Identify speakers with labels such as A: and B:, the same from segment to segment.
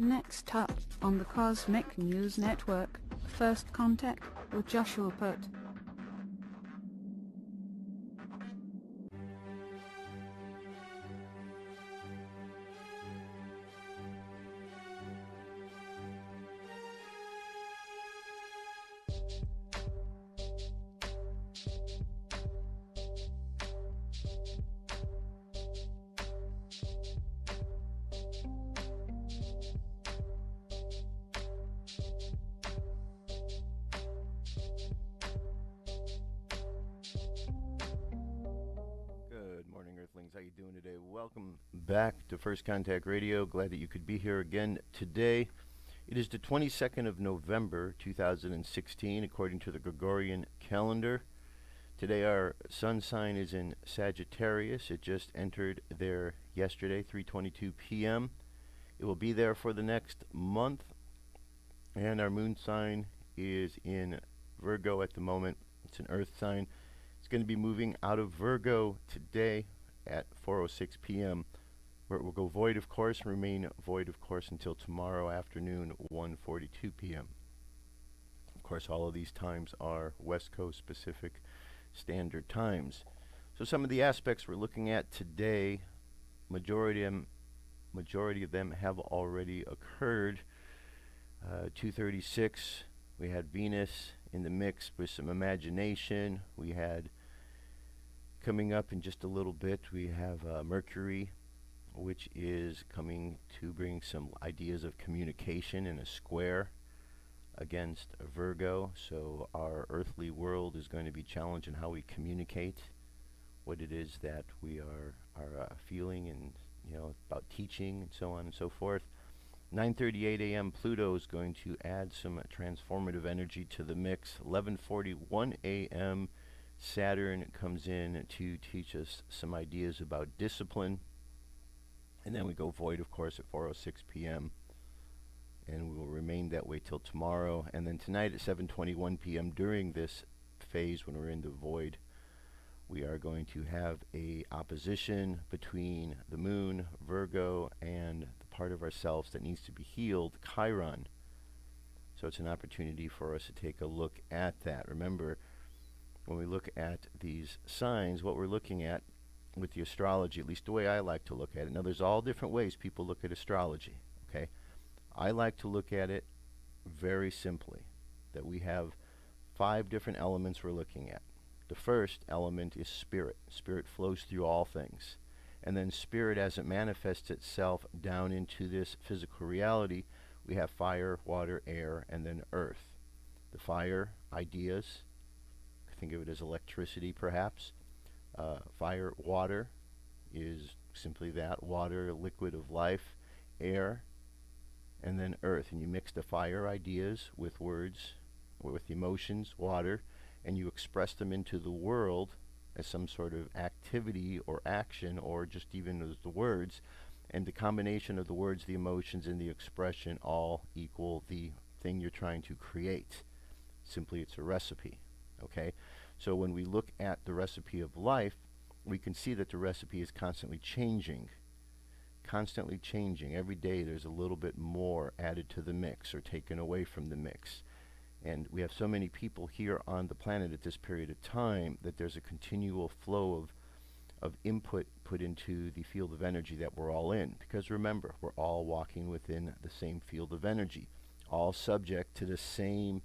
A: Next up on the Cosmic News Network, First Contact with Joshua Putt.
B: How you doing today? Welcome back to First Contact Radio. Glad that you could be here again today. It is the 22nd of November 2016 according to the Gregorian calendar. Today our sun sign is in Sagittarius. It just entered there yesterday, 3:22 p.m. It will be there for the next month. And our moon sign is in Virgo at the moment. It's an earth sign. It's going to be moving out of Virgo today at 4:06 p.m. where it will go void, of course, remain void, of course, until tomorrow afternoon, 1:42 p.m. Of course, all of these times are West Coast Pacific Standard Times. So some of the aspects we're looking at today, majority of them have already occurred. 2:36, we had Venus in the mix with some imagination. We had coming up in just a little bit, we have Mercury, which is coming to bring some ideas of communication in a square against Virgo. So our earthly world is going to be challenged in how we communicate what it is that we are feeling, and about teaching and so on and so forth. 9:38 a.m. Pluto is going to add some transformative energy to the mix. 11:41 a.m. Saturn comes in to teach us some ideas about discipline. And then we go void, of course, at 4:06 p.m. And we will remain that way till tomorrow. And then tonight at 7:21 p.m. during this phase when we're in the void, we are going to have a opposition between the moon, Virgo, and the part of ourselves that needs to be healed, Chiron. So it's an opportunity for us to take a look at that. Remember, when we look at these signs, what we're looking at with the astrology, at least the way I like to look at it. Now, there's all different ways people look at astrology, okay? I like to look at it very simply, that we have 5 different elements we're looking at. The first element is spirit. Spirit flows through all things. And then spirit, as it manifests itself down into this physical reality, we have fire, water, air, and then earth. The fire, ideas. Think of it as electricity, perhaps. Fire, water is simply that, water, liquid of life, air, and then earth. And you mix the fire ideas with words, or with emotions, water, and you express them into the world as some sort of activity or action, or just even as the words. And the combination of the words, the emotions, and the expression all equal the thing you're trying to create. Simply, it's a recipe. Okay, so when we look at the recipe of life, we can see that the recipe is constantly changing. Constantly changing. Every day there's a little bit more added to the mix or taken away from the mix. And we have so many people here on the planet at this period of time that there's a continual flow of input put into the field of energy that we're all in. Because remember, we're all walking within the same field of energy, all subject to the same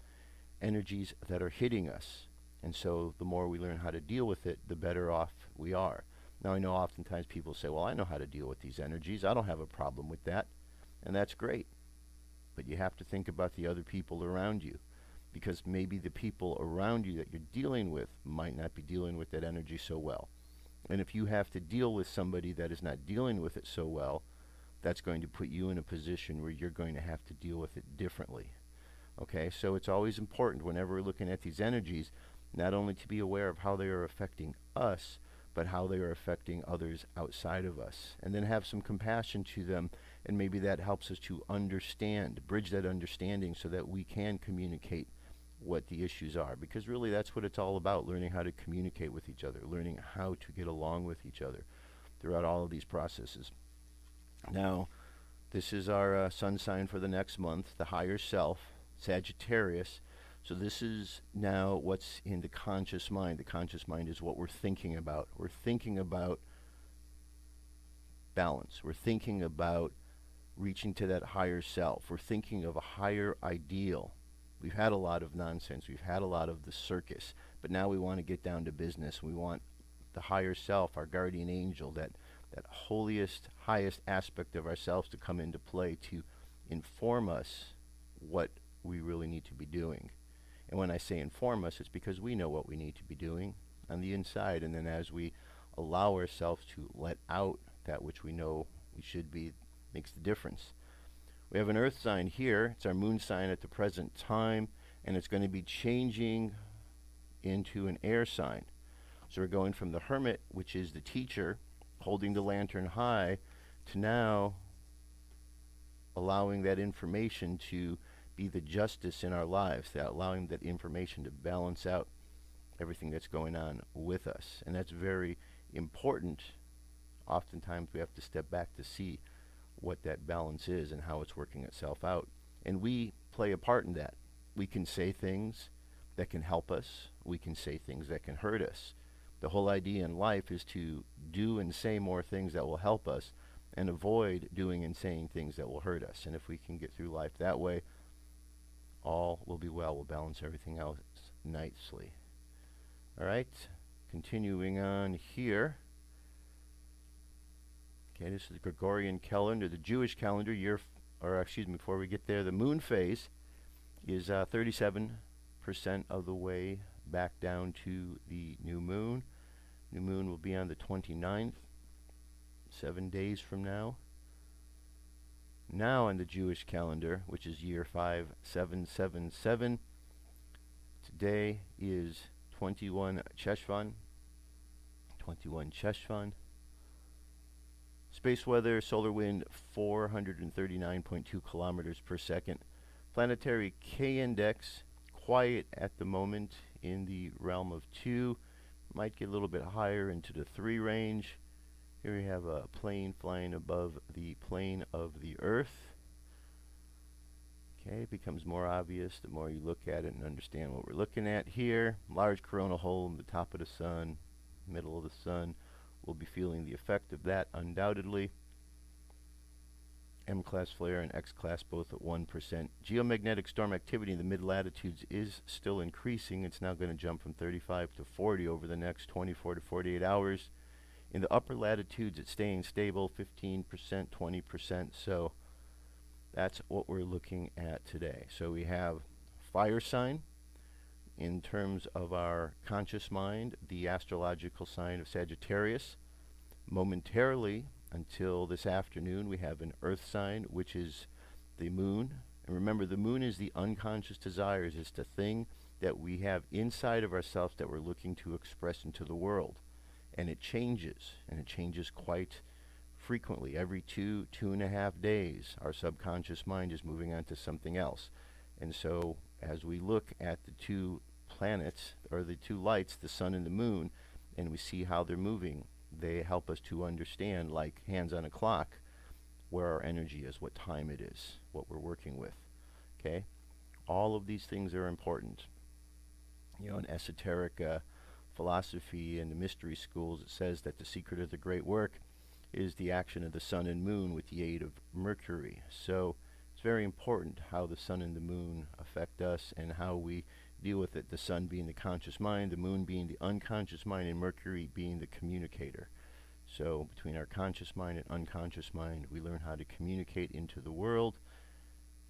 B: energies that are hitting us. And so the more we learn how to deal with it, the better off we are. Now, I know oftentimes people say, well, I know how to deal with these energies. I don't have a problem with that. And that's great. But you have to think about the other people around you, because maybe the people around you that you're dealing with might not be dealing with that energy so well. And if you have to deal with somebody that is not dealing with it so well, that's going to put you in a position where you're going to have to deal with it differently. Okay, so it's always important whenever we're looking at these energies, not only to be aware of how they are affecting us, but how they are affecting others outside of us. And then have some compassion to them, and maybe that helps us to understand, bridge that understanding so that we can communicate what the issues are. Because really that's what it's all about, learning how to communicate with each other, learning how to get along with each other throughout all of these processes. Now, This is our sun sign for the next month, the higher self, Sagittarius. So this is now what's in the conscious mind. The conscious mind is what we're thinking about. We're thinking about balance. We're thinking about reaching to that higher self. We're thinking of a higher ideal. We've had a lot of nonsense. We've had a lot of the circus. But now we want to get down to business. We want the higher self, our guardian angel, that holiest, highest aspect of ourselves to come into play to inform us what we really need to be doing. And when I say inform us, it's because we know what we need to be doing on the inside. And then as we allow ourselves to let out that which we know we should be, makes the difference. We have an earth sign here. It's our moon sign at the present time. And it's going to be changing into an air sign. So we're going from the hermit, which is the teacher, holding the lantern high, to now allowing that information to be the justice in our lives, allowing that information to balance out everything that's going on with us. And that's very important. Oftentimes we have to step back to see what that balance is and how it's working itself out. And we play a part in that. We can say things that can help us. We can say things that can hurt us. The whole idea in life is to do and say more things that will help us and avoid doing and saying things that will hurt us. And if we can get through life that way, all will be well. We'll balance everything else nicely. All right, continuing on here. Okay, this is the Gregorian calendar, the Jewish calendar before we get there, the moon phase is 37% of the way back down to the new moon. New moon will be on the 29th, 7 days from now. Now on the Jewish calendar, which is year 5777, today is 21 Cheshvan. Space weather, solar wind 439.2 kilometers per second. Planetary K index, quiet at the moment in the realm of 2. Might get a little bit higher into the 3 range. Here we have a plane flying above the plane of the Earth. Okay, it becomes more obvious the more you look at it and understand what we're looking at here. Large coronal hole in the top of the sun, middle of the sun. We'll be feeling the effect of that undoubtedly. M-class flare and X-class both at 1%. Geomagnetic storm activity in the mid-latitudes is still increasing. It's now going to jump from 35 to 40 over the next 24 to 48 hours. In the upper latitudes, it's staying stable, 15%, 20%. So that's what we're looking at today. So we have fire sign in terms of our conscious mind, the astrological sign of Sagittarius. Momentarily, until this afternoon, we have an earth sign, which is the moon. And remember, the moon is the unconscious desires. It's the thing that we have inside of ourselves that we're looking to express into the world. And it changes quite frequently. Every 2.5 days, our subconscious mind is moving on to something else. And so as we look at the two planets, or the two lights, the sun and the moon, and we see how they're moving, they help us to understand, like hands on a clock, where our energy is, what time it is, what we're working with. Okay? All of these things are important. You know, in esoteric philosophy and the mystery schools, it says that the secret of the great work is the action of the sun and moon with the aid of Mercury. So it's very important how the sun and the moon affect us and how we deal with it. The sun being the conscious mind, the moon being the unconscious mind, and Mercury being the communicator. So between our conscious mind and unconscious mind, we learn how to communicate into the world,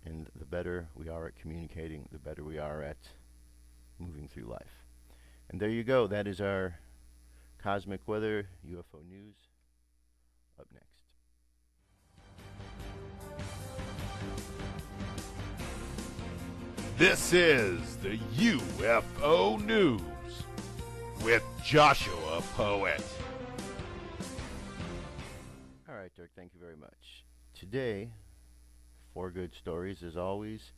B: and the better we are at communicating, the better we are at moving through life. And there you go. That is our cosmic weather, UFO news. Up next.
C: This is the UFO News with Joshua Poet.
B: All right, Dirk, thank you very much. Today, 4 good stories as always.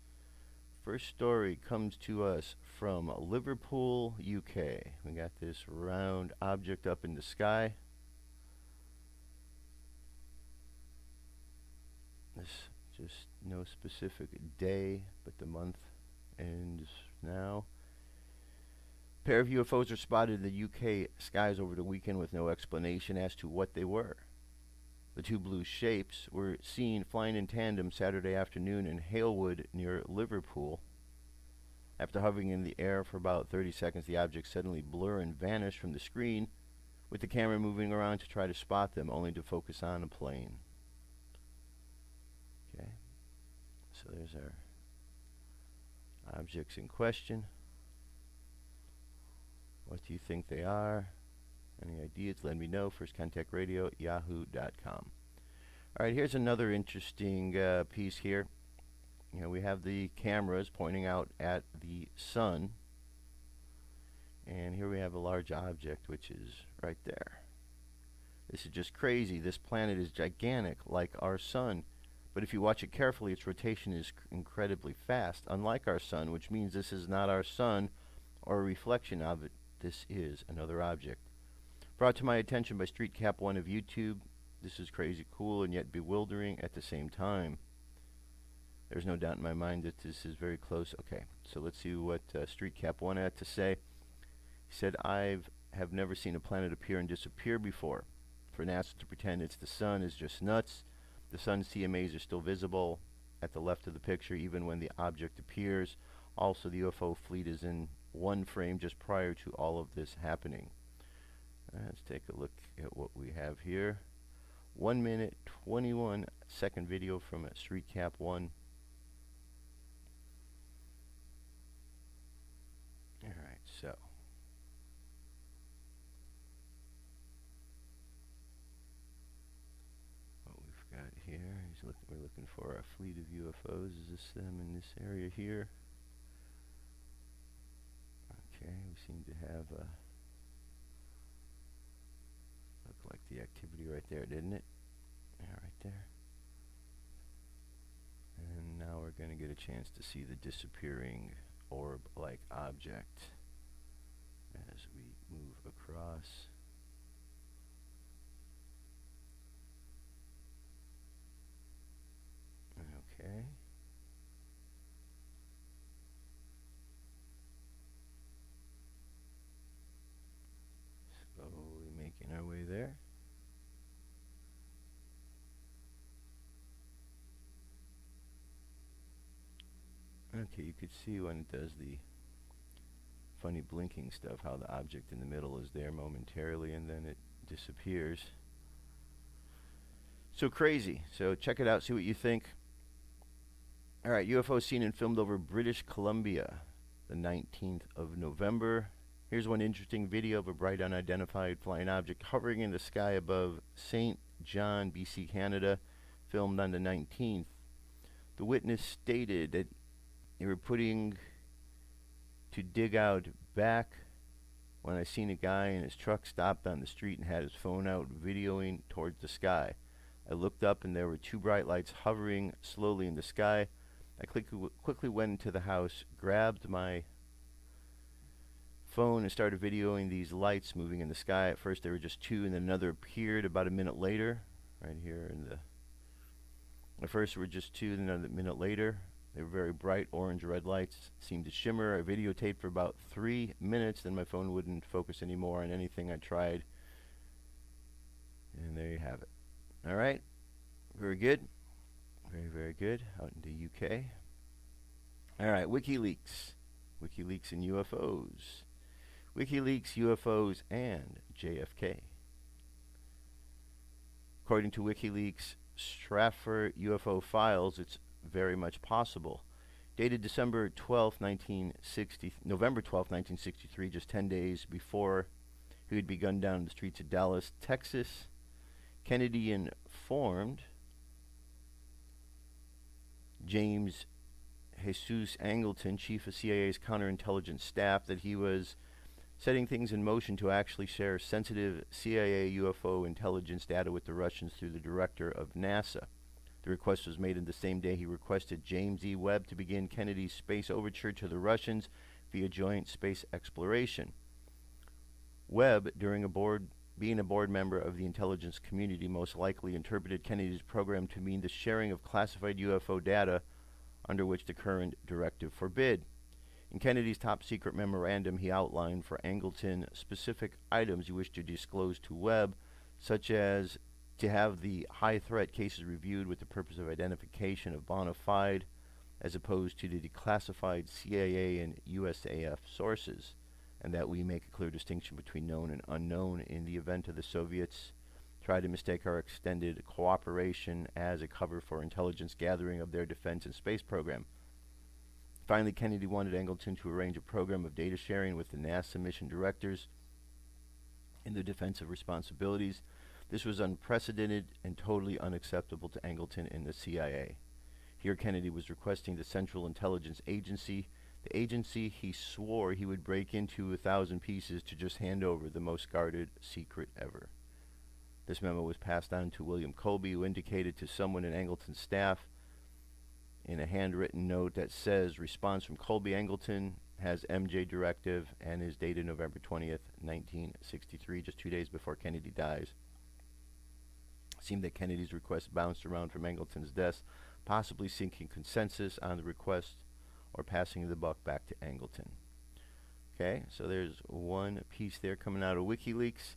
B: First story comes to us from Liverpool, UK. We got this round object up in the sky. This just no specific day, but the month ends now. A pair of UFOs are spotted in the UK skies over the weekend with no explanation as to what they were. The two blue shapes were seen flying in tandem Saturday afternoon in Halewood near Liverpool. After hovering in the air for about 30 seconds, the objects suddenly blur and vanish from the screen, with the camera moving around to try to spot them, only to focus on a plane. Okay, so there's our objects in question. What do you think they are? Any ideas? Let me know. firstcontactradio@yahoo.com. All right, here's another interesting piece here. You know, we have the cameras pointing out at the sun, and here we have a large object which is right there. This is just crazy. This planet is gigantic, like our sun, but if you watch it carefully, its rotation is incredibly fast, unlike our sun, which means this is not our sun or a reflection of it. This is another object. Brought to my attention by StreetCap1 of YouTube. This is crazy cool and yet bewildering at the same time. There's no doubt in my mind that this is very close. Okay, so let's see what StreetCap1 had to say. He said, I have never seen a planet appear and disappear before. For NASA to pretend it's the sun is just nuts. The sun's TMAs are still visible at the left of the picture even when the object appears. Also, the UFO fleet is in one frame just prior to all of this happening. Let's take a look at what we have here. 1 minute, 21 second video from StreetCap1. Alright, so. What we've got here, we're looking for a fleet of UFOs. Is this them in this area here? Okay, we seem to have looked like the activity right there, didn't it? Yeah, right there. And now we're going to get a chance to see the disappearing orb-like object as we move across. Okay. Slowly making our way there. Okay, you could see when it does the funny blinking stuff, how the object in the middle is there momentarily and then it disappears. So crazy. So check it out, see what you think. Alright, UFO seen and filmed over British Columbia, the 19th of November. Here's one interesting video of a bright unidentified flying object hovering in the sky above St. John, BC, Canada, filmed on the 19th. The witness stated that they were putting to dig out back when I seen a guy in his truck stopped on the street and had his phone out videoing towards the sky. I looked up and there were two bright lights hovering slowly in the sky. I quickly went into the house, grabbed my phone and started videoing these lights moving in the sky. At first there were just two and then another appeared about a minute later. Right here in the... At first there were just two and then a minute later. They were very bright orange-red lights, seemed to shimmer. I videotaped for about 3 minutes, then my phone wouldn't focus anymore on anything I tried. And there you have it. Alright, very good. Very, very good. Out in the UK. Alright, Wikileaks. Wikileaks and UFOs. Wikileaks, UFOs, and JFK. According to Wikileaks Stratford UFO files, it's very much possible. Dated November 12, 1963, just 10 days before he would be gunned down in the streets of Dallas, Texas, Kennedy informed James Jesus Angleton, chief of CIA's counterintelligence staff, that he was setting things in motion to actually share sensitive CIA UFO intelligence data with the Russians through the director of NASA. The request was made in the same day he requested James E. Webb to begin Kennedy's space overture to the Russians via joint space exploration. Webb, during a board being a board member of the intelligence community, most likely interpreted Kennedy's program to mean the sharing of classified UFO data under which the current directive forbid. In Kennedy's top-secret memorandum, he outlined for Angleton specific items he wished to disclose to Webb, such as to have the high-threat cases reviewed with the purpose of identification of bona fide, as opposed to the declassified CIA and USAF sources, and that we make a clear distinction between known and unknown in the event of the Soviets try to mistake our extended cooperation as a cover for intelligence gathering of their defense and space program. Finally, Kennedy wanted Angleton to arrange a program of data sharing with the NASA mission directors in the defense of responsibilities. This was unprecedented and totally unacceptable to Angleton and the CIA. Here Kennedy was requesting the Central Intelligence Agency, the agency he swore he would break into 1,000 pieces to just hand over the most guarded secret ever. This memo was passed on to William Colby, who indicated to someone in Angleton's staff in a handwritten note that says, response from Colby Angleton has MJ directive, and is dated November 20th, 1963, just 2 days before Kennedy dies. It seemed that Kennedy's request bounced around from Angleton's desk, possibly seeking consensus on the request or passing the buck back to Angleton. Okay, so there's one piece there coming out of WikiLeaks,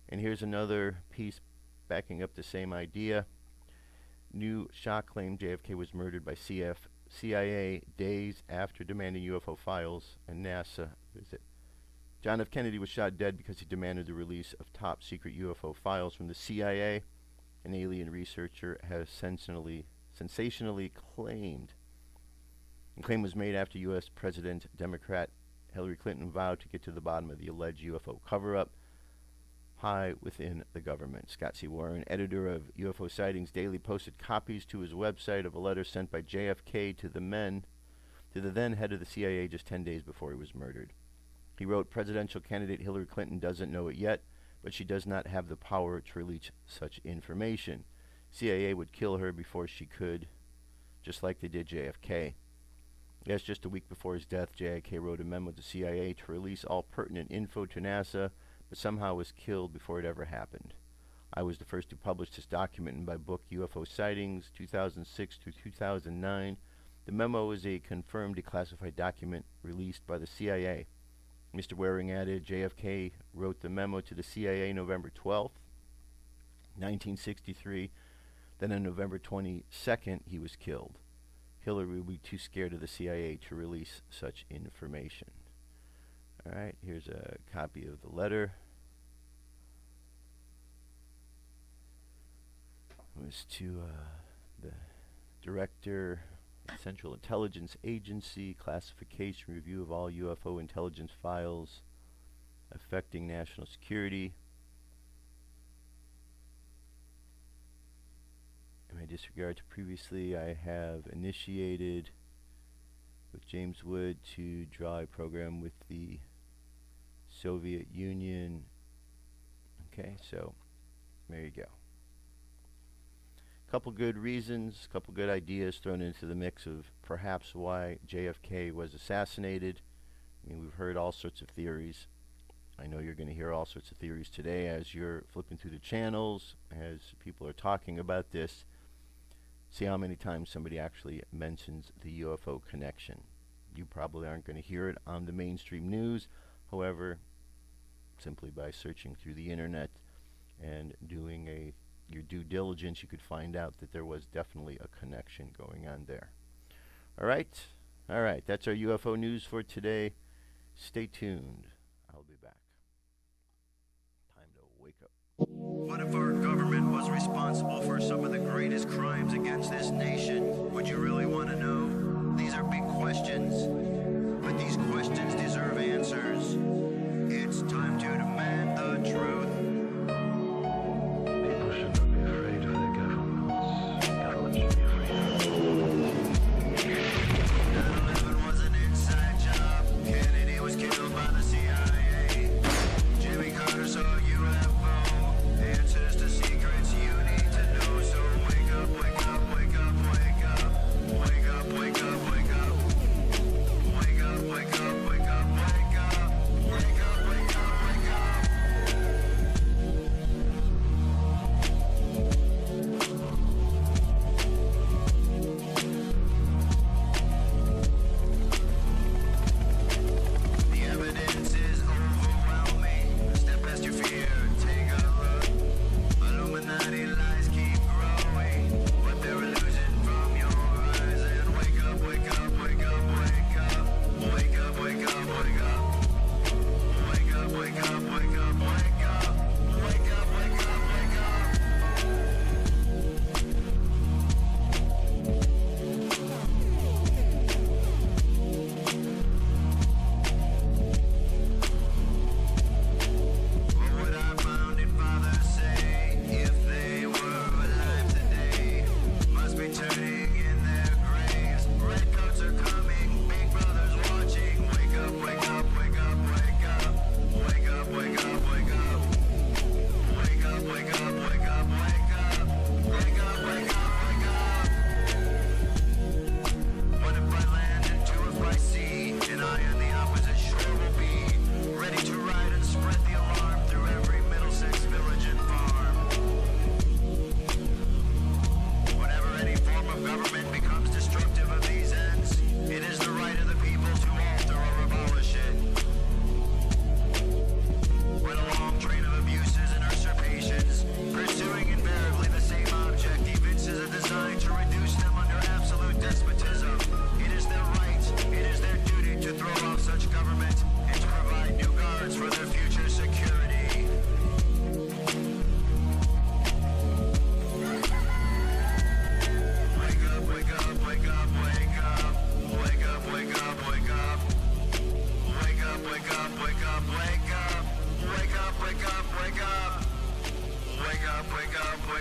B: and here's another piece backing up the same idea. New shock claim JFK was murdered by CIA days after demanding UFO files, and NASA visit. John F. Kennedy was shot dead because he demanded the release of top-secret UFO files from the CIA, an alien researcher has sensationally claimed. The claim was made after U.S. President Democrat Hillary Clinton vowed to get to the bottom of the alleged UFO cover-up high within the government. Scott C. Warren, editor of UFO Sightings Daily, posted copies to his website of a letter sent by JFK to the then head of the CIA just 10 days before he was murdered. He wrote, presidential candidate Hillary Clinton doesn't know it yet, but she does not have the power to release such information. CIA would kill her before she could, just like they did JFK. Yes, just a week before his death, JFK wrote a memo to CIA to release all pertinent info to NASA, but somehow was killed before it ever happened. I was the first to publish this document in my book UFO Sightings, 2006 through 2009. The memo is a confirmed declassified document released by the CIA. Mr. Waring added, JFK wrote the memo to the CIA November 12th, 1963. Then on November 22nd, he was killed. Hillary would be too scared of the CIA to release such information. All right, here's a copy of the letter. It was to the director of the Central Intelligence Agency, classification review of all UFO intelligence files affecting national security. In my disregard to previously, I have initiated with James Wood to draw a program with the Soviet Union. Okay, so there you go. Couple good reasons, couple good ideas thrown into the mix of perhaps why JFK was assassinated. I mean, we've heard all sorts of theories. I know you're going to hear all sorts of theories today as you're flipping through the channels, as people are talking about this. See how many times somebody actually mentions the UFO connection. You probably aren't going to hear it on the mainstream news. However, simply by searching through the internet and doing your due diligence, you could find out that there was definitely a connection going on there. All right, that's our UFO news for today. Stay tuned. I'll be back. Time to wake up.
D: What if our government was responsible for some of the greatest crimes against this nation? Would you really want to know? These are big questions, but these questions deserve answers. It's time to demand the truth.
E: People should not be afraid of their governments. Governments should be afraid of
D: 9/11 was an inside job. Kennedy was killed by the CIA. Jimmy Carter saw a UFO. Answers to secrets you need to know. So wake up, wake up, wake up, wake up. Wake up, wake up, wake up. Wake up, wake up, wake up, wake up.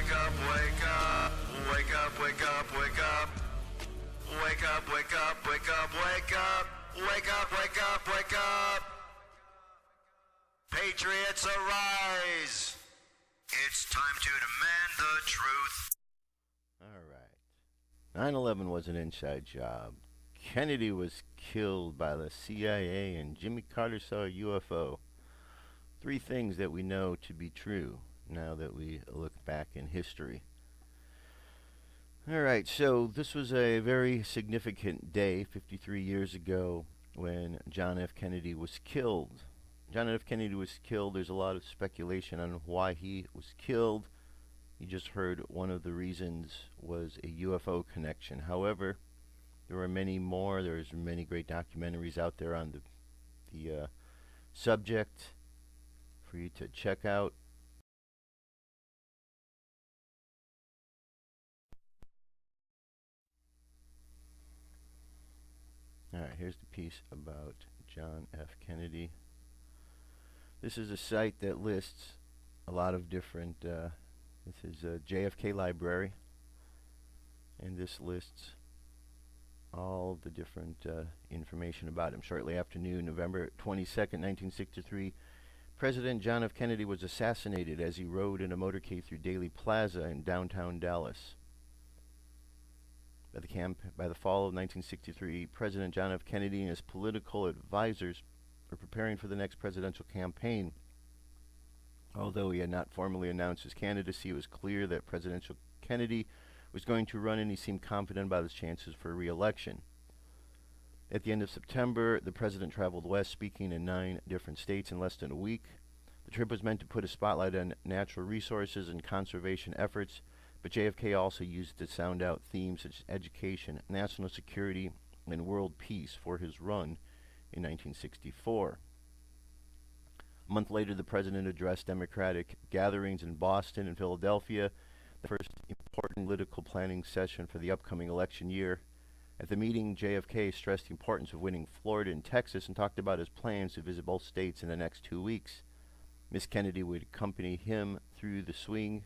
D: Wake up, wake up. Wake up, wake up, wake up. Wake up, wake up, wake up, wake up. Wake up, wake up, wake up. Patriots arise. It's time to demand the truth.
B: All right. 9/11 was an inside job. Kennedy was killed by the CIA and Jimmy Carter saw a UFO. Three things that we know to be true now that we look back in history. All right, so this was a very significant day 53 years ago when John F. Kennedy was killed. John F. Kennedy was killed. There's a lot of speculation on why he was killed. You just heard one of the reasons was a UFO connection. However, there are many more. There's many great documentaries out there on the subject for you to check out. All right, here's the piece about John F. Kennedy. This is a site that lists a lot of different, this is a JFK library, and this lists all the different information about him. Shortly after noon, November 22nd, 1963, President John F. Kennedy was assassinated as he rode in a motorcade through Daley Plaza in downtown Dallas. By the fall of 1963, President John F. Kennedy and his political advisors were preparing for the next presidential campaign. Although he had not formally announced his candidacy, it was clear that Presidential Kennedy was going to run, and he seemed confident about his chances for re-election. At the end of September, the president traveled west, speaking in 9 different states in less than a week. The trip was meant to put a spotlight on natural resources and conservation efforts, but JFK also used it to sound out themes such as education, national security, and world peace for his run in 1964. A month later, the president addressed Democratic gatherings in Boston and Philadelphia, the first important political planning session for the upcoming election year. At the meeting, JFK stressed the importance of winning Florida and Texas and talked about his plans to visit both states in the next 2 weeks. Miss Kennedy would accompany him through the swing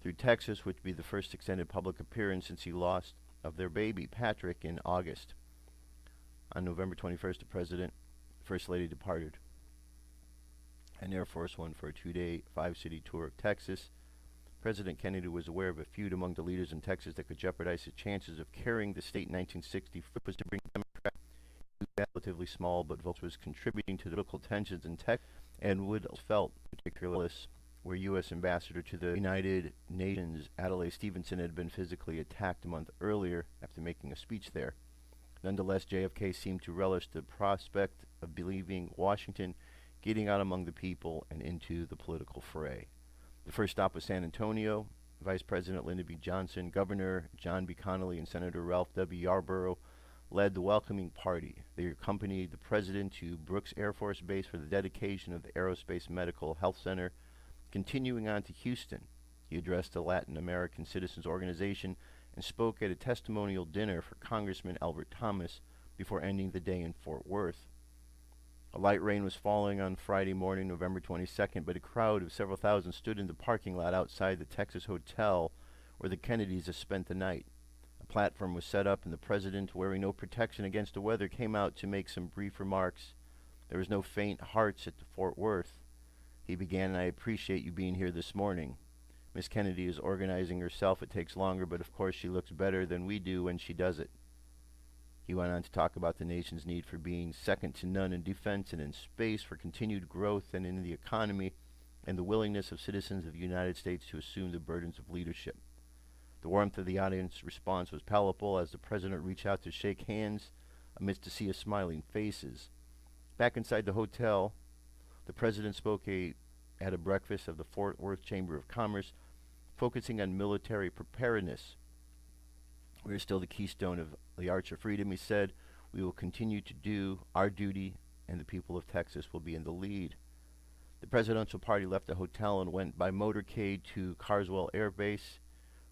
B: through Texas, which would be the first extended public appearance since he lost of their baby, Patrick, in August. On November 21st, the President, First Lady departed. An Air Force One for a 2-day, 5-city tour of Texas. President Kennedy was aware of a feud among the leaders in Texas that could jeopardize his chances of carrying the state in 1960. It was to bring Democrats to relatively small, but votes was contributing to the political tensions in Texas, and Wood felt particularly where U.S. Ambassador to the United Nations Adlai Stevenson had been physically attacked a month earlier after making a speech there. Nonetheless, JFK seemed to relish the prospect of believing Washington getting out among the people and into the political fray. The first stop was San Antonio. Vice President Lyndon B. Johnson, Governor John B. Connally, and Senator Ralph W. Yarborough led the welcoming party. They accompanied the president to Brooks Air Force Base for the dedication of the Aerospace Medical Health Center. Continuing on to Houston, he addressed the Latin American Citizens Organization and spoke at a testimonial dinner for Congressman Albert Thomas before ending the day in Fort Worth. A light rain was falling on Friday morning, November 22nd, but a crowd of several thousand stood in the parking lot outside the Texas hotel where the Kennedys had spent the night. A platform was set up, and the president, wearing no protection against the weather, came out to make some brief remarks. There was no faint hearts at the Fort Worth. He began, "I appreciate you being here this morning. Miss Kennedy is organizing herself. It takes longer, but of course she looks better than we do when she does it." He went on to talk about the nation's need for being second to none in defense and in space, for continued growth and in the economy, and the willingness of citizens of the United States to assume the burdens of leadership. The warmth of the audience response was palpable as the president reached out to shake hands amidst a sea of smiling faces. Back inside the hotel, the president spoke at a breakfast of the Fort Worth Chamber of Commerce, focusing on military preparedness. "We are still the keystone of the Arch of Freedom," he said. "We will continue to do our duty, and the people of Texas will be in the lead." The presidential party left the hotel and went by motorcade to Carswell Air Base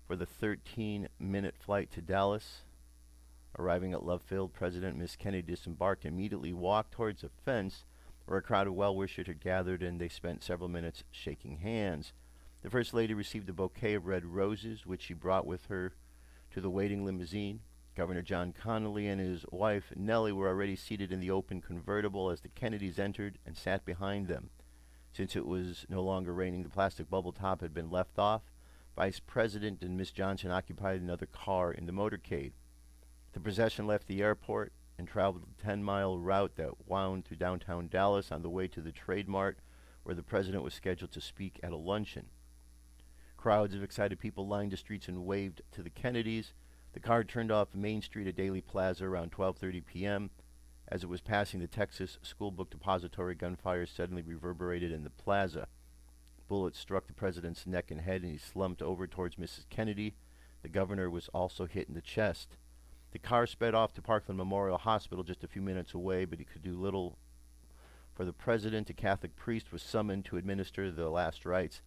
B: for the 13-minute flight to Dallas. Arriving at Love Field, President Miss Kennedy disembarked and immediately walked towards a fence where a crowd of well-wishers had gathered, and they spent several minutes shaking hands. The First Lady received a bouquet of red roses, which she brought with her to the waiting limousine. Governor John Connally and his wife Nellie were already seated in the open convertible as the Kennedys entered and sat behind them. Since it was no longer raining, the plastic bubble top had been left off. Vice President and Miss Johnson occupied another car in the motorcade. The procession left the airport and traveled a 10-mile route that wound through downtown Dallas on the way to the Trade Mart, where the president was scheduled to speak at a luncheon. Crowds of excited people lined the streets and waved to the Kennedys. The car turned off Main Street at Daly Plaza around 12:30 p.m. As it was passing the Texas School Book Depository, gunfire suddenly reverberated in the plaza. Bullets struck the president's neck and head, and he slumped over towards Mrs. Kennedy. The governor was also hit in the chest. The car sped off to Parkland Memorial Hospital just a few minutes away, but he could do little for the president. A Catholic priest was summoned to administer the last rites,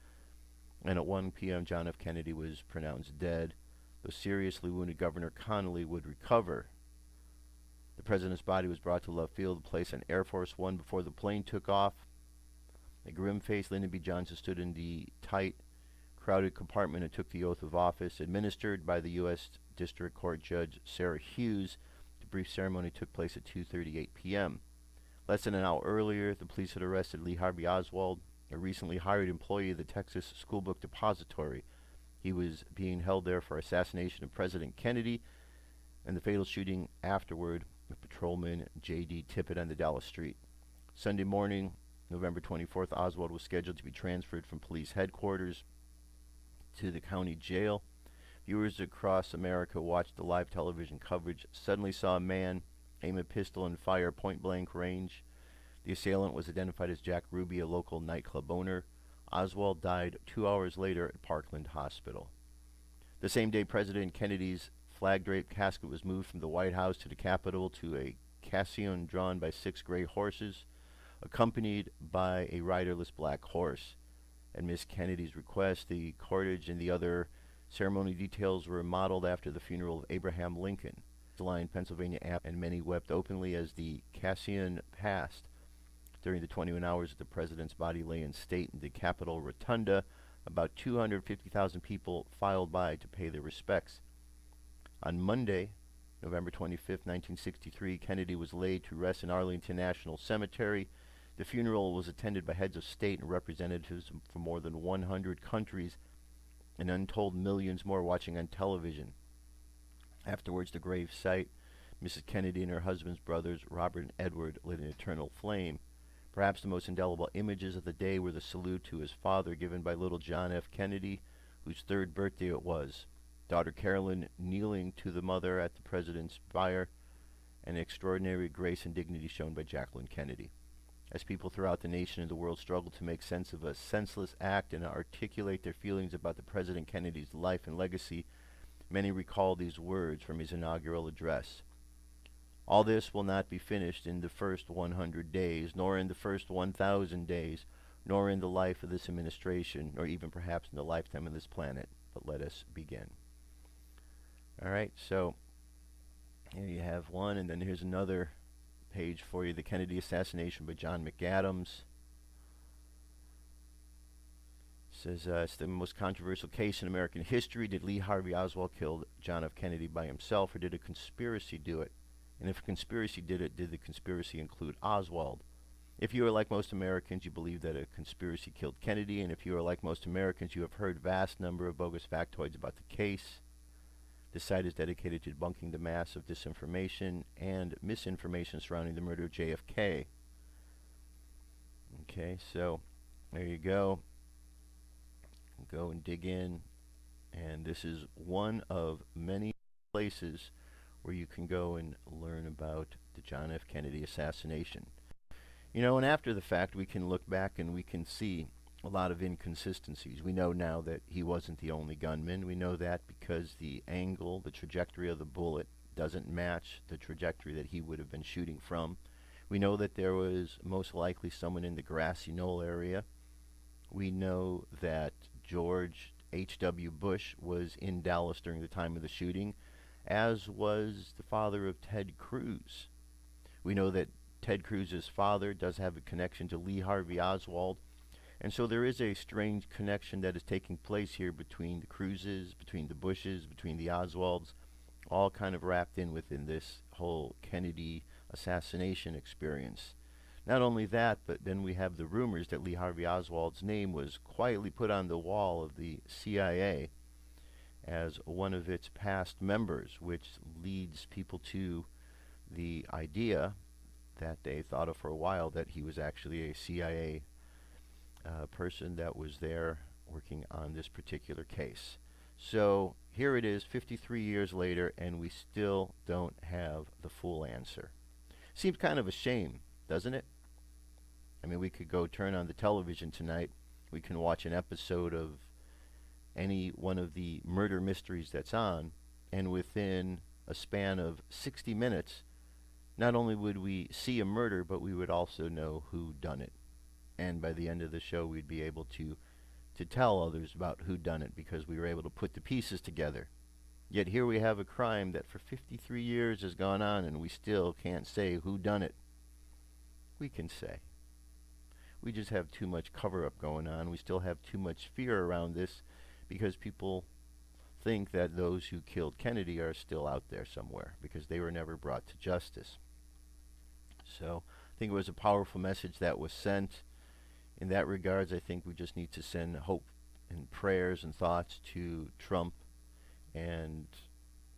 B: and at 1 p.m. John F. Kennedy was pronounced dead. The seriously wounded Governor Connally would recover. The president's body was brought to Love Field, a place on Air Force One before the plane took off. A grim-faced Lyndon B. Johnson stood in the tight, crowded compartment and took the oath of office, administered by the U.S. District Court Judge Sarah Hughes. The brief ceremony took place at 2:38 p.m. Less than an hour earlier, the police had arrested Lee Harvey Oswald, a recently hired employee of the Texas School Book Depository. He was being held there for assassination of President Kennedy and the fatal shooting afterward of patrolman J.D. Tippit on the Dallas street. Sunday morning, November 24th, Oswald was scheduled to be transferred from police headquarters to the county jail. Viewers across America watched the live television coverage, suddenly saw a man aim a pistol and fire point-blank range. The assailant was identified as Jack Ruby, a local nightclub owner. Oswald died 2 hours later at Parkland Hospital. The same day, President Kennedy's flag-draped casket was moved from the White House to the Capitol to a caisson drawn by 6 gray horses, accompanied by a riderless black horse. At Miss Kennedy's request, the cortege and the other ceremony details were modeled after the funeral of Abraham Lincoln. The line, Pennsylvania, and many wept openly as the caisson passed. During the 21 hours that the president's body lay in state in the Capitol Rotunda, about 250,000 people filed by to pay their respects. On Monday, November 25, 1963, Kennedy was laid to rest in Arlington National Cemetery. The funeral was attended by heads of state and representatives from more than 100 countries and untold millions more watching on television. Afterwards, the grave site, Mrs. Kennedy and her husband's brothers, Robert and Edward, lit an eternal flame. Perhaps the most indelible images of the day were the salute to his father given by little John F. Kennedy, whose 3rd birthday it was, daughter Carolyn kneeling to the mother at the president's bier, and extraordinary grace and dignity shown by Jacqueline Kennedy. As people throughout the nation and the world struggle to make sense of a senseless act and articulate their feelings about the President Kennedy's life and legacy, many recall these words from his inaugural address. All this will not be finished in the first 100 days, nor in the first 1,000 days, nor in the life of this administration, nor even perhaps in the lifetime of this planet. But let us begin. All right, so here you have one, and then here's another page for you, The Kennedy Assassination by John McAdams. It says, it's the most controversial case in American history. Did Lee Harvey Oswald kill John F. Kennedy by himself, or did a conspiracy do it? And if a conspiracy did it, did the conspiracy include Oswald? If you are like most Americans, you believe that a conspiracy killed Kennedy, and if you are like most Americans, you have heard vast number of bogus factoids about the case. This site is dedicated to debunking the mass of disinformation and misinformation surrounding the murder of JFK. Okay, so there you go. Go and dig in, and this is one of many places where you can go and learn about the John F. Kennedy assassination. You know, and after the fact, we can look back and we can see a lot of inconsistencies. We know now that he wasn't the only gunman. We know that because the angle, the trajectory of the bullet doesn't match the trajectory that he would have been shooting from. We know that there was most likely someone in the grassy knoll area. We know that George H.W. Bush was in Dallas during the time of the shooting, as was the father of Ted Cruz. We know that Ted Cruz's father does have a connection to Lee Harvey Oswald, And so there is a strange connection that is taking place here between the Cruzes, between the Bushes, between the Oswalds, all kind of wrapped in within this whole Kennedy assassination experience. Not only that, but then we have the rumors that Lee Harvey Oswald's name was quietly put on the wall of the CIA as one of its past members, which leads people to the idea that they thought of for a while that he was actually a CIA person that was there working on this particular case. So here it is 53 years later, and we still don't have the full answer. Seems kind of a shame, doesn't it? I mean, we could go turn on the television tonight. We can watch an episode of any one of the murder mysteries that's on, and within a span of 60 minutes, not only would we see a murder, but we would also know who done it. And by the end of the show, we'd be able to tell others about who done it, because we were able to put the pieces together. Yet here we have a crime that for 53 years has gone on, and we still can't say who done it. We can say. We just have too much cover-up going on. We still have too much fear around this, because people think that those who killed Kennedy are still out there somewhere, because they were never brought to justice. So I think it was a powerful message that was sent. In that regards, I think we just need to send hope and prayers and thoughts to Trump and,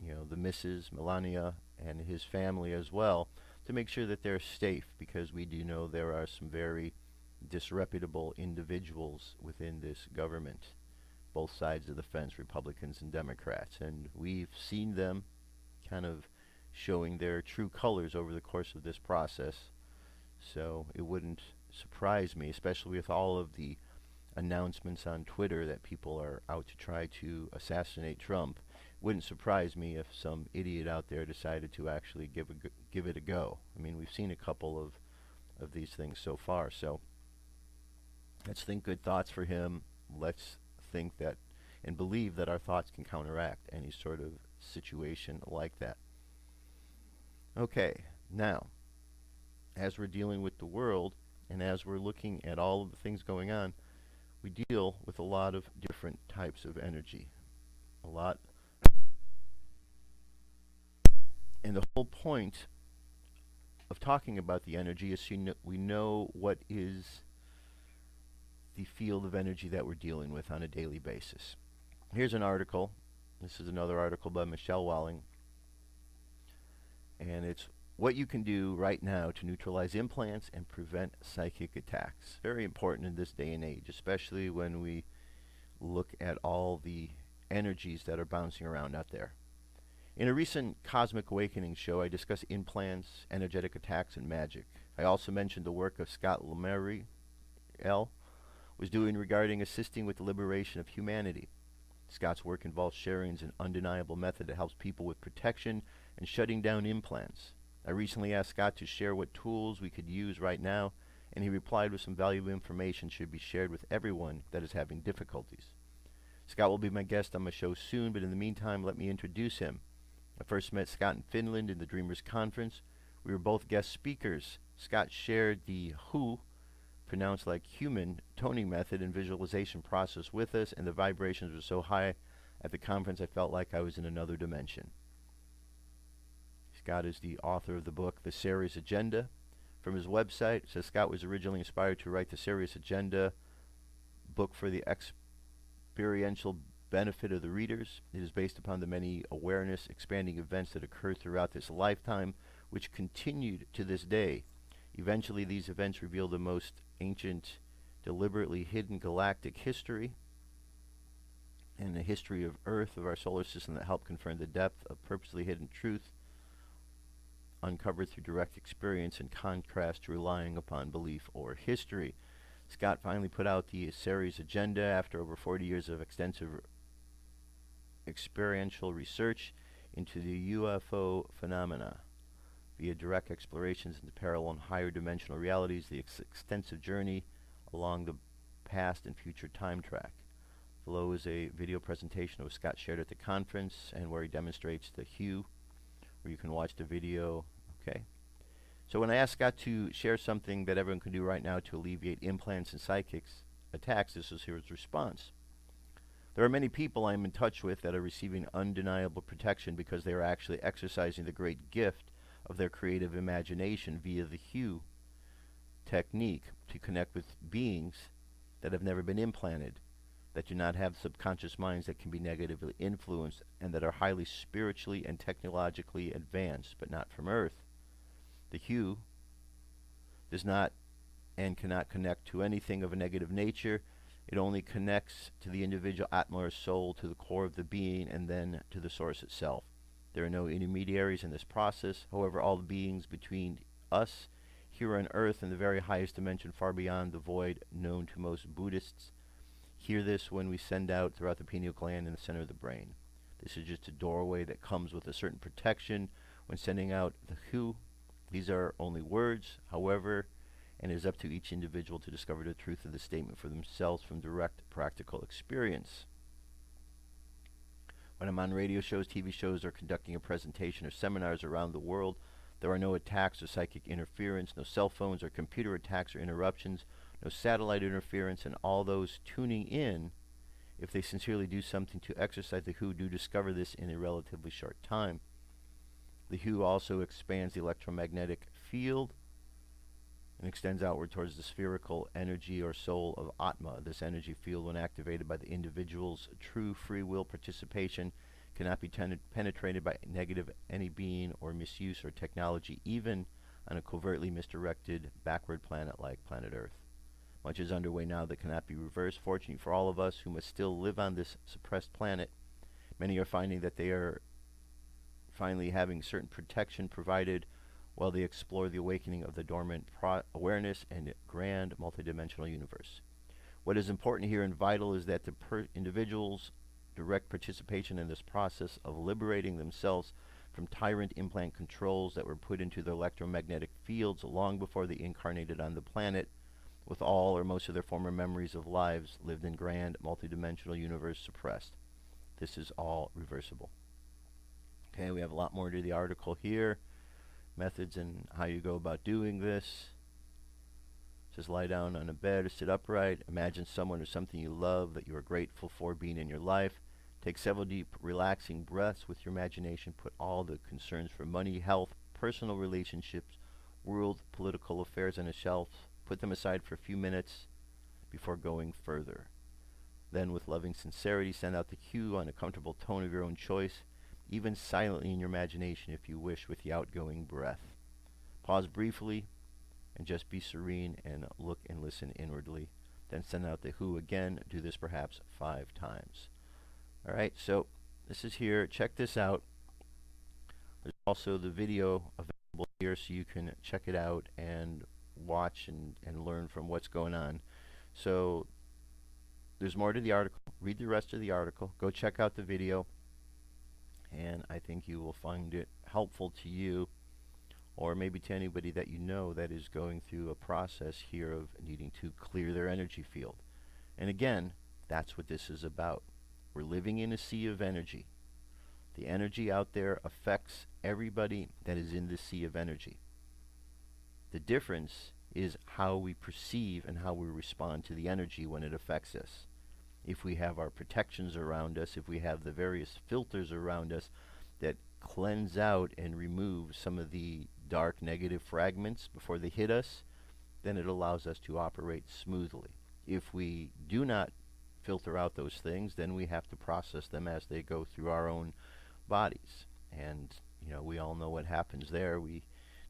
B: the Mrs. Melania and his family as well, to make sure that they're safe, because we do know there are some very disreputable individuals within this government, both sides of the fence, Republicans and Democrats, and we've seen them kind of showing their true colors over the course of this process. So it wouldn't surprise me, especially with all of the announcements on Twitter that people are out to try to assassinate Trump. Wouldn't surprise me if some idiot out there decided to actually give it a go. I mean, we've seen a couple of these things so far. So let's think good thoughts for him. Let's think that and believe that our thoughts can counteract any sort of situation like that. Okay, now, as we're dealing with the world, and as we're looking at all of the things going on, we deal with a lot of different types of energy. A lot. And the whole point of talking about the energy is we know what is the field of energy that we're dealing with on a daily basis. Here's an article. This is another article by Michelle Walling. And it's what you can do right now to neutralize implants and prevent psychic attacks. Very important in this day and age, especially when we look at all the energies that are bouncing around out there. In a recent Cosmic Awakening show, I discussed implants, energetic attacks, and magic. I also mentioned the work of Scott Lemery L. was doing regarding assisting with the liberation of humanity. Scott's work involves sharing an undeniable method that helps people with protection and shutting down implants. I recently asked Scott to share what tools we could use right now, and he replied with some valuable information should be shared with everyone that is having difficulties. Scott will be my guest on my show soon, but in the meantime, let me introduce him. I first met Scott in Finland in the Dreamers Conference. We were both guest speakers. Scott shared the WHO, pronounced like human, toning method and visualization process with us, and the vibrations were so high at the conference I felt like I was in another dimension. Scott is the author of the book, The Serious Agenda. From his website, it says Scott was originally inspired to write The Serious Agenda book for the experiential benefit of the readers. It is based upon the many awareness expanding events that occurred throughout this lifetime, which continued to this day. Eventually, these events reveal the most ancient, deliberately hidden galactic history and the history of Earth, of our solar system, that help confirm the depth of purposely hidden truth uncovered through direct experience, in contrast to relying upon belief or history. Scott finally put out the series Agenda after over 40 years of extensive experiential research into the UFO phenomena via direct explorations into parallel and higher dimensional realities, the extensive journey along the past and future time track. Below is a video presentation of Scott shared at the conference, and where he demonstrates the hue, where you can watch the video. Okay. So when I asked Scott to share something that everyone can do right now to alleviate implants and psychic attacks, this is his response. There are many people I am in touch with that are receiving undeniable protection because they are actually exercising the great gift of their creative imagination via the hue technique to connect with beings that have never been implanted, that do not have subconscious minds that can be negatively influenced, and that are highly spiritually and technologically advanced, but not from Earth. The hue does not and cannot connect to anything of a negative nature. It only connects to the individual Atma or soul, to the core of the being, and then to the source itself. There are no intermediaries in this process. However, all the beings between us here on Earth and the very highest dimension far beyond the void known to most Buddhists hear this when we send out throughout the pineal gland in the center of the brain. This is just a doorway that comes with a certain protection when sending out the hue. These are only words, however, and it is up to each individual to discover the truth of the statement for themselves from direct practical experience. When I'm on radio shows, TV shows, or conducting a presentation or seminars around the world, there are no attacks or psychic interference, no cell phones or computer attacks or interruptions, no satellite interference, and all those tuning in, if they sincerely do something to exercise the hue, do discover this in a relatively short time. The hue also expands the electromagnetic field and extends outward towards the spherical energy or soul of Atma. This energy field, when activated by the individual's true free will participation, cannot be penetrated by negative any being or misuse or technology, even on a covertly misdirected backward planet like planet Earth. Much is underway now that cannot be reversed. Fortunately for all of us who must still live on this suppressed planet, many are finding that they are finally having certain protection provided while they explore the awakening of the dormant awareness and grand multidimensional universe. What is important here and vital is that the individual's direct participation in this process of liberating themselves from tyrant implant controls that were put into their electromagnetic fields long before they incarnated on the planet, with all or most of their former memories of lives lived in grand multidimensional universe suppressed. This is all reversible. Okay, we have a lot more to the article here. Methods and how you go about doing this. It says lie down on a bed or sit upright. Imagine someone or something you love that you are grateful for being in your life. Take several deep, relaxing breaths with your imagination. Put all the concerns for money, health, personal relationships, world, political affairs on a shelf. Put them aside for a few minutes before going further. Then, with loving sincerity, send out the cue on a comfortable tone of your own choice, even silently in your imagination if you wish, with the outgoing breath. Pause briefly and just be serene and look and listen inwardly. Then send out the who again. Do this perhaps 5 times. Alright, so this is here. Check this out. There's also the video available here so you can check it out and watch and learn from what's going on. So there's more to the article. Read the rest of the article. Go check out the video. And I think you will find it helpful to you, or maybe to anybody that you know that is going through a process here of needing to clear their energy field. And again, that's what this is about. We're living in a sea of energy. The energy out there affects everybody that is in the sea of energy. The difference is how we perceive and how we respond to the energy when it affects us. If we have our protections around us, if we have the various filters around us that cleanse out and remove some of the dark negative fragments before they hit us, then it allows us to operate smoothly. If we do not filter out those things, then we have to process them as they go through our own bodies. And, you know, we all know what happens there. We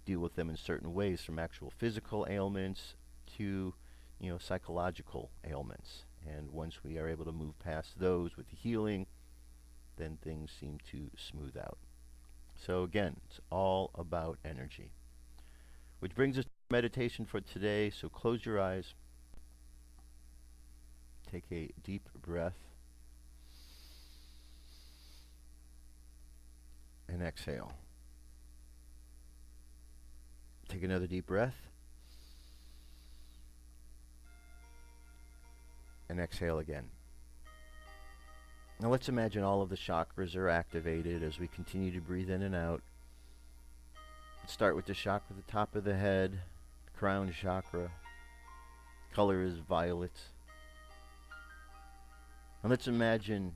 B: deal with them in certain ways, from actual physical ailments to, you know, psychological ailments. And once we are able to move past those with the healing, then things seem to smooth out. So again, it's all about energy. Which brings us to meditation for today. So close your eyes. Take a deep breath. And exhale. Take another deep breath. And exhale again. Now let's imagine all of the chakras are activated as we continue to breathe in and out. Let's start with the chakra at the top of the head, the crown chakra. Color is violet. And let's imagine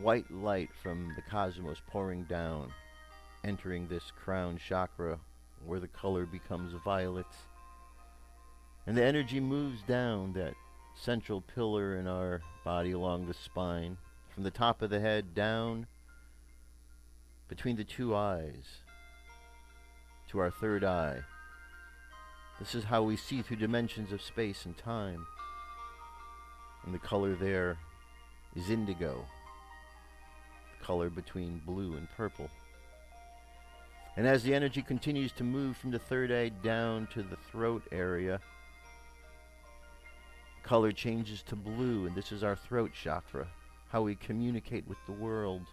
B: white light from the cosmos pouring down, entering this crown chakra where the color becomes violet. And the energy moves down that central pillar in our body along the spine, from the top of the head down between the two eyes to our third eye. This is how we see through dimensions of space and time. And the color there is indigo, the color between blue and purple. And as the energy continues to move from the third eye down to the throat area, color changes to blue, and this is our throat chakra, how we communicate with the world.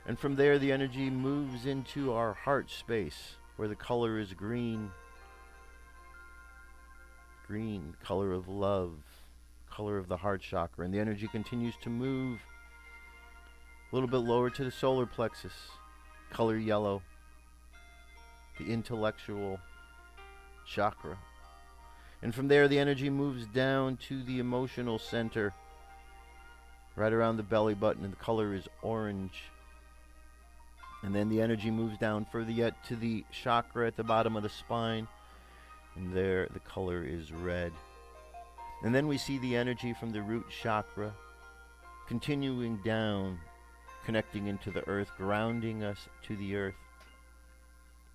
B: And from there the energy moves into our heart space, where the color is green. Green, color of love, color of the heart chakra. And the energy continues to move a little bit lower to the solar plexus, color yellow, the intellectual chakra. And from there the energy moves down to the emotional center, right around the belly button, and the color is orange. And then the energy moves down further yet to the chakra at the bottom of the spine, and there the color is red. And then we see the energy from the root chakra continuing down, connecting into the earth, grounding us to the earth.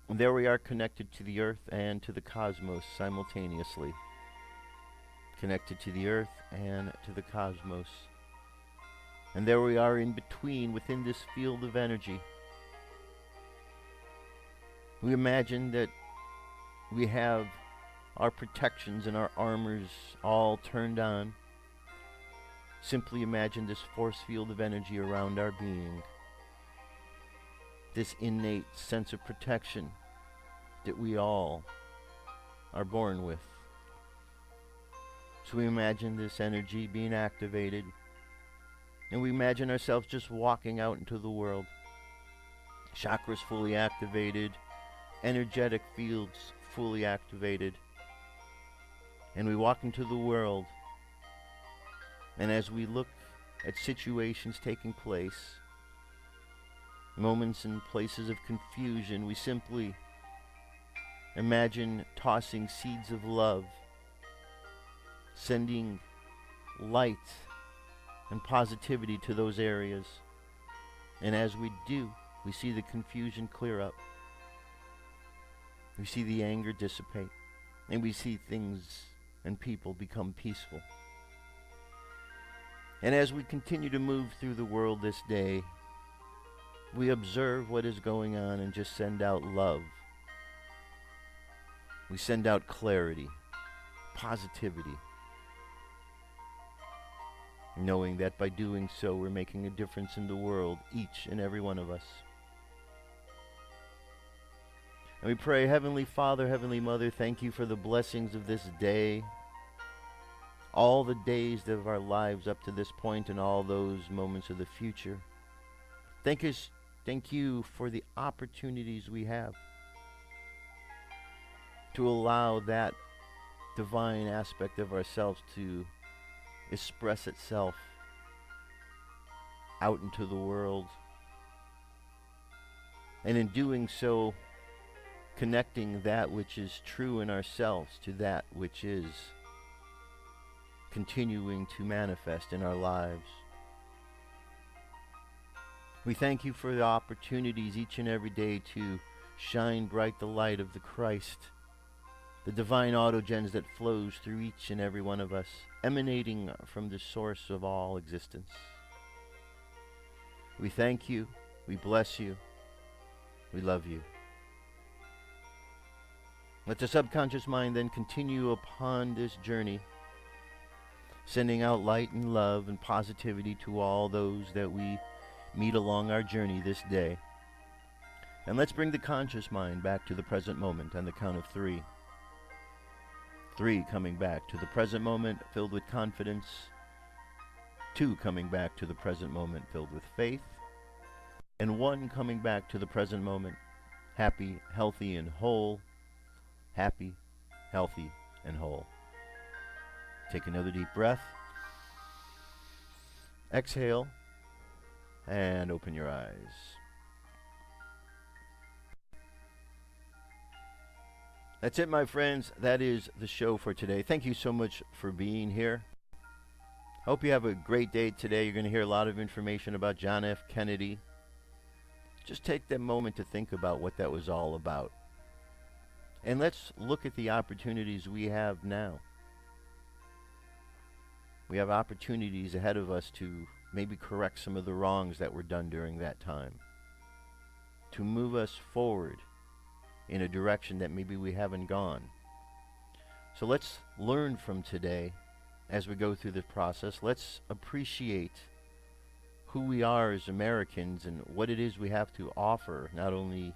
B: And there we are, connected to the earth and to the cosmos simultaneously. Connected to the earth and to the cosmos. And there we are in between, within this field of energy. We imagine that we have our protections and our armors all turned on. Simply imagine this force field of energy around our being. This innate sense of protection that we all are born with. So we imagine this energy being activated, and we imagine ourselves just walking out into the world. Chakras fully activated, energetic fields fully activated, and we walk into the world. And as we look at situations taking place, moments and places of confusion, we simply imagine tossing seeds of love, sending light and positivity to those areas. And as we do, we see the confusion clear up. We see the anger dissipate, and we see things and people become peaceful. And as we continue to move through the world this day, we observe what is going on and just send out love. We send out clarity, positivity, knowing that by doing so we're making a difference in the world, each and every one of us. And we pray, Heavenly Father, Heavenly Mother, thank you for the blessings of this day, all the days of our lives up to this point, and all those moments of the future. Thank you for the opportunities we have to allow that divine aspect of ourselves to express itself out into the world. And in doing so, connecting that which is true in ourselves to that which is continuing to manifest in our lives. We thank you for the opportunities each and every day to shine bright the light of the Christ, the divine autogens that flows through each and every one of us, emanating from the source of all existence. We thank you, we bless you, we love you. Let the subconscious mind then continue upon this journey, sending out light and love and positivity to all those that we meet along our journey this day. And let's bring the conscious mind back to the present moment on the count of 3. 3 coming back to the present moment filled with confidence. 2 coming back to the present moment filled with faith. And 1 coming back to the present moment happy, healthy, and whole. Happy, healthy, and whole. Take another deep breath. Exhale and open your eyes. That's it, my friends. That is the show for today. Thank you so much for being here. Hope you have a great day today. You're going to hear a lot of information about John F. Kennedy. Just take that moment to think about what that was all about. And let's look at the opportunities we have now. We have opportunities ahead of us to maybe correct some of the wrongs that were done during that time, to move us forward in a direction that maybe we haven't gone. So let's learn from today as we go through this process. Let's appreciate who we are as Americans and what it is we have to offer, not only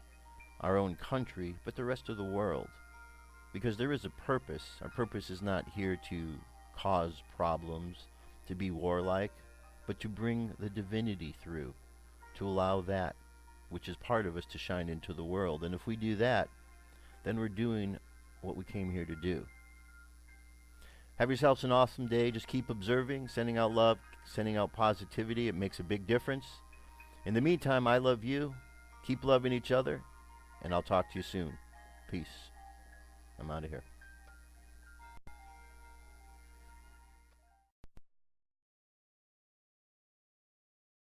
B: our own country, but the rest of the world. Because there is a purpose. Our purpose is not here to cause problems, to be warlike, but to bring the divinity through, to allow that which is part of us to shine into the world. And if we do that, then we're doing what we came here to do. Have yourselves an awesome day. Just keep observing, sending out love, sending out positivity. It makes a big difference. In the meantime, I love you. Keep loving each other, and I'll talk to you soon. Peace. I'm out of here.